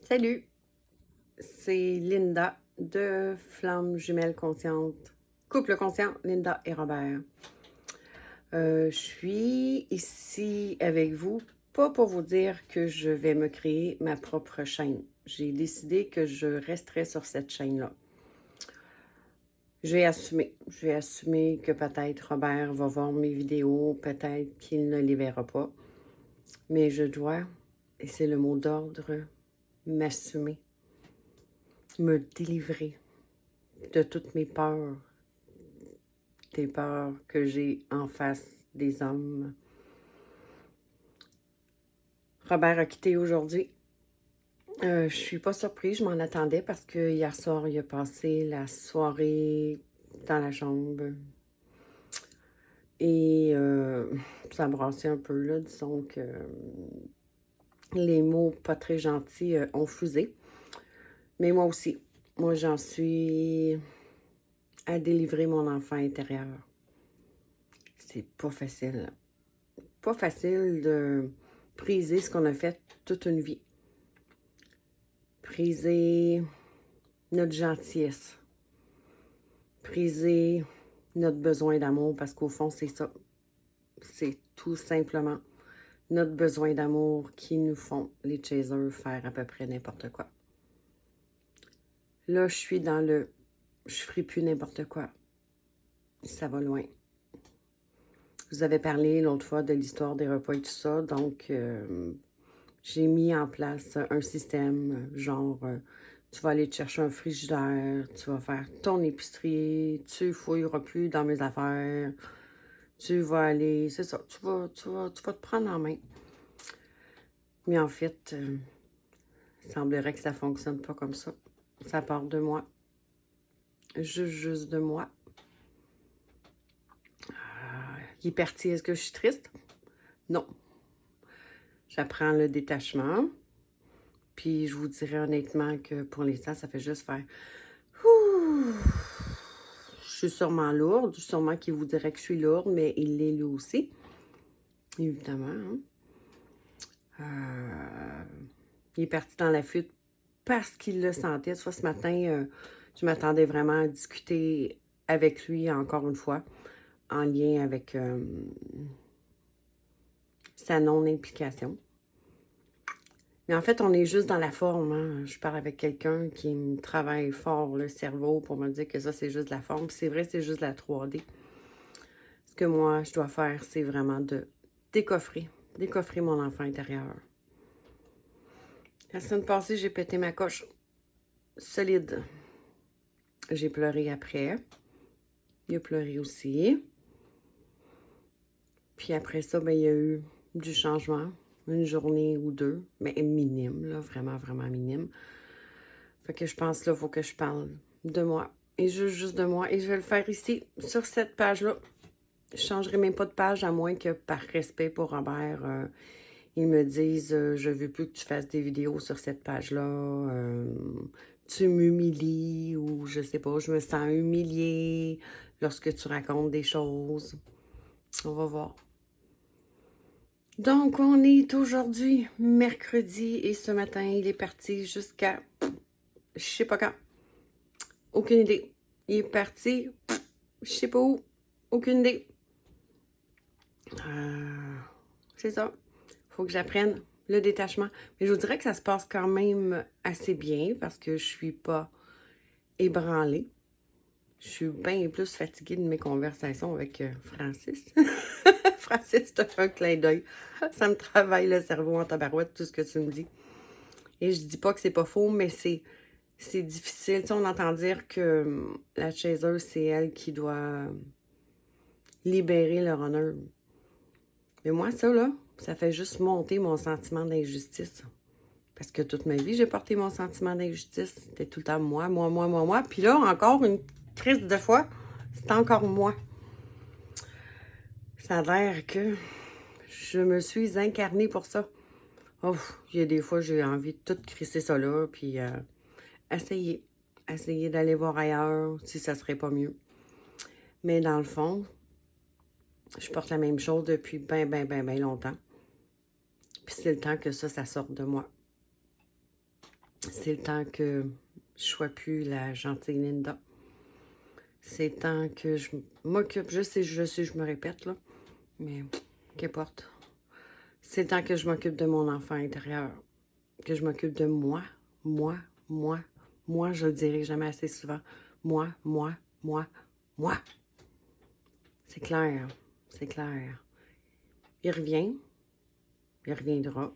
Salut, c'est Linda de Flamme Jumelle Consciente. Couple conscient, Linda et Robert. Je suis ici avec vous, pas pour vous dire que je vais me créer ma propre chaîne. J'ai décidé que je resterai sur cette chaîne-là. Je vais assumer que peut-être Robert va voir mes vidéos, peut-être qu'il ne les verra pas. Mais je dois, et c'est le mot d'ordre, m'assumer, me délivrer de toutes mes peurs, des peurs que j'ai en face des hommes. Robert a quitté aujourd'hui. Je suis pas surprise, je m'en attendais parce que hier soir, il a passé la soirée dans la chambre. Et ça brassait un peu, là. Disons que les mots pas très gentils ont fusé. Mais moi aussi, moi j'en suis à délivrer mon enfant intérieur. C'est pas facile. Pas facile de briser ce qu'on a fait toute une vie. Briser notre gentillesse. Briser notre besoin d'amour, parce qu'au fond, c'est ça. C'est tout simplement notre besoin d'amour qui nous font, les chasers, faire à peu près n'importe quoi. Là, je suis dans le « je ferai plus n'importe quoi ». Ça va loin. Vous avez parlé l'autre fois de l'histoire des repas et tout ça, donc j'ai mis en place un système, genre, tu vas aller te chercher un frigidaire, tu vas faire ton épicerie, tu fouilleras plus dans mes affaires, tu vas aller, c'est ça, tu vas te prendre en main. Mais en fait, il semblerait que ça ne fonctionne pas comme ça. Ça part de moi. Juste de moi. Il est parti, est-ce que je suis triste? Non. J'apprends le détachement. Puis je vous dirais honnêtement que pour l'instant, ça fait juste faire ouh. Je suis sûrement lourde, sûrement qu'il vous dirait que je suis lourde, mais il l'est lui aussi. Évidemment. Il est parti dans la fuite parce qu'il le sentait. Soit ce matin, je m'attendais vraiment à discuter avec lui encore une fois, en lien avec sa non-implication. Mais en fait, on est juste dans la forme. Hein? Je parle avec quelqu'un qui me travaille fort le cerveau pour me dire que ça, c'est juste de la forme. Puis c'est vrai, c'est juste de la 3D. Ce que moi, je dois faire, c'est vraiment de décoffrer mon enfant intérieur. La semaine passée, j'ai pété ma coche. Solide. J'ai pleuré après. Il a pleuré aussi. Puis après ça, ben, il y a eu du changement. Une journée ou deux, mais minime, là, vraiment, vraiment minime. Fait que je pense, là, il faut que je parle de moi. Et juste de moi. Et je vais le faire ici, sur cette page-là. Je ne changerai même pas de page, à moins que, par respect pour Robert, ils me disent je veux plus que tu fasses des vidéos sur cette page-là. Tu m'humilies ou je sais pas, je me sens humiliée lorsque tu racontes des choses. On va voir. Donc, on est aujourd'hui mercredi et ce matin, il est parti jusqu'à je sais pas quand. Aucune idée. Il est parti je sais pas où. Aucune idée. C'est ça. Faut que j'apprenne le détachement. Mais je vous dirais que ça se passe quand même assez bien parce que je suis pas ébranlée. Je suis bien plus fatiguée de mes conversations avec Francis. Francis te fait un clin d'œil. Ça me travaille le cerveau en tabarouette, tout ce que tu me dis. Et je dis pas que c'est pas faux, mais c'est difficile. Tu sais, on entend dire que la chaiseuse, c'est elle qui doit libérer le runner. Mais moi, ça, là, ça fait juste monter mon sentiment d'injustice. Parce que toute ma vie, j'ai porté mon sentiment d'injustice. C'était tout le temps moi. Puis là, encore une crise de fois, c'est encore moi. Ça a l'air que je me suis incarnée pour ça. Oh, il y a des fois, j'ai envie de tout crisser ça là, puis essayer d'aller voir ailleurs, si ça serait pas mieux. Mais dans le fond, je porte la même chose depuis ben longtemps. Puis c'est le temps que ça sorte de moi. C'est le temps que je sois plus la gentille Linda. C'est le temps que je m'occupe. Je sais, je me répète, là. Mais qu'importe. C'est le temps que je m'occupe de mon enfant intérieur. Que je m'occupe de moi. Moi, moi, moi, je le dirai jamais assez souvent. Moi, moi, moi, moi. C'est clair. C'est clair. Il revient. Il reviendra.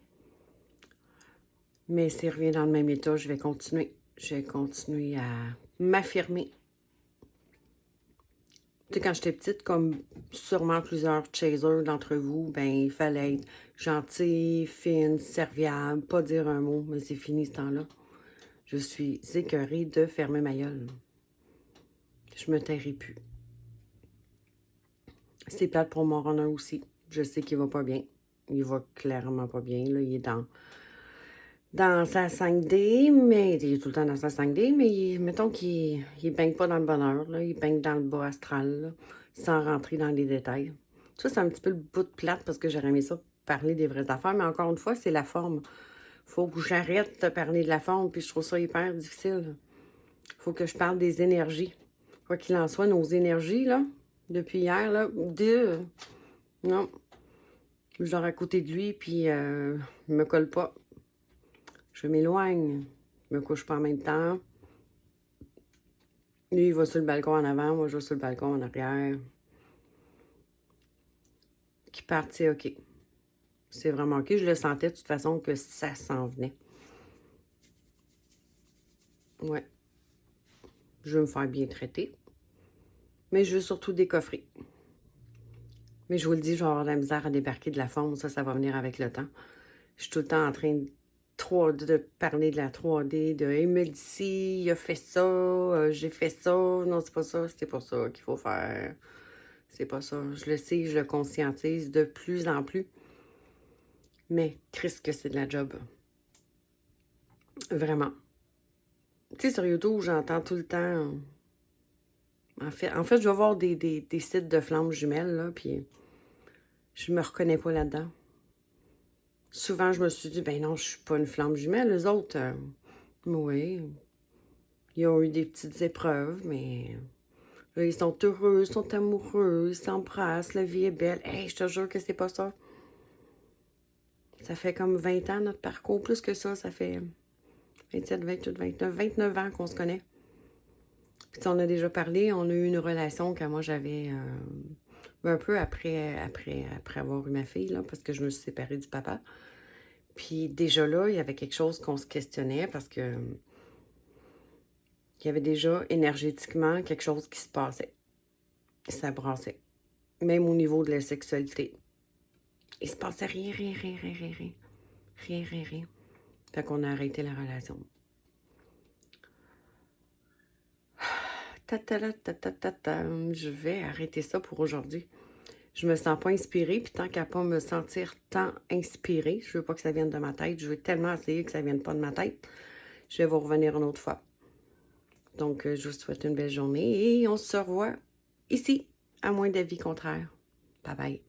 Mais s'il revient dans le même état, je vais continuer. Je vais continuer à m'affirmer. Tu sais, quand j'étais petite, comme sûrement plusieurs chasers d'entre vous, ben, il fallait être gentil, fine, serviable, pas dire un mot, mais c'est fini ce temps-là. Je suis écœurée de fermer ma gueule. Je me tairai plus. C'est plate pour mon runner aussi. Je sais qu'il va pas bien. Il va clairement pas bien. Là. Il est dans sa 5D, mais il est tout le temps dans sa 5D, mais mettons qu'il baigne pas dans le bonheur. Là. Il baigne dans le bas astral, là, sans rentrer dans les détails. Ça, c'est un petit peu le bout de plate parce que j'aurais aimé ça parler des vraies affaires, mais encore une fois, c'est la forme. Faut que j'arrête de parler de la forme, puis je trouve ça hyper difficile. Faut que je parle des énergies. Quoi qu'il en soit, nos énergies, là, depuis hier, là, non. Je dors à côté de lui, puis il me colle pas. Je m'éloigne. Je me couche pas en même temps. Lui, il va sur le balcon en avant, moi, je vais sur le balcon en arrière. Qui parte, c'est OK. C'est vraiment OK. Je le sentais de toute façon que ça s'en venait. Ouais. Je veux me faire bien traiter. Mais je veux surtout décoffrer. Mais je vous le dis, je vais avoir de la misère à débarquer de la forme. Ça va venir avec le temps. Je suis tout le temps en train de parler de la 3D, de il me dit ci, il a fait ça, j'ai fait ça. Non, c'est pas ça, c'est pas ça qu'il faut faire. C'est pas ça. Je le sais, je le conscientise de plus en plus. Mais Christ que c'est de la job. Vraiment. Tu sais, sur YouTube, j'entends tout le temps. En fait, je vais voir des sites de flammes jumelles, là, puis je me reconnais pas là-dedans. Souvent, je me suis dit, ben non, je suis pas une flamme jumelle. Les autres, oui, ils ont eu des petites épreuves, mais là, ils sont heureux, ils sont amoureux, ils s'embrassent, la vie est belle. Hey, je te jure que c'est pas ça. Ça fait comme 20 ans, notre parcours, plus que ça fait 27, 28, 29, 29 ans qu'on se connaît. Puis on a déjà parlé, on a eu une relation quand moi j'avais un peu après avoir eu ma fille, là, parce que je me suis séparée du papa. Puis déjà là, il y avait quelque chose qu'on se questionnait parce que il y avait déjà énergétiquement quelque chose qui se passait. Ça brassait. Même au niveau de la sexualité. Il se passait rien, rien, rien, rien, rien, rien. Rien, rien, rien. Fait qu'on a arrêté la relation. Je vais arrêter ça pour aujourd'hui. Je me sens pas inspirée, puis tant qu'à pas me sentir tant inspirée, je veux pas que ça vienne de ma tête. Je veux tellement essayer que ça vienne pas de ma tête. Je vais vous revenir une autre fois. Donc, je vous souhaite une belle journée et on se revoit ici, à moins d'avis contraire. Bye bye.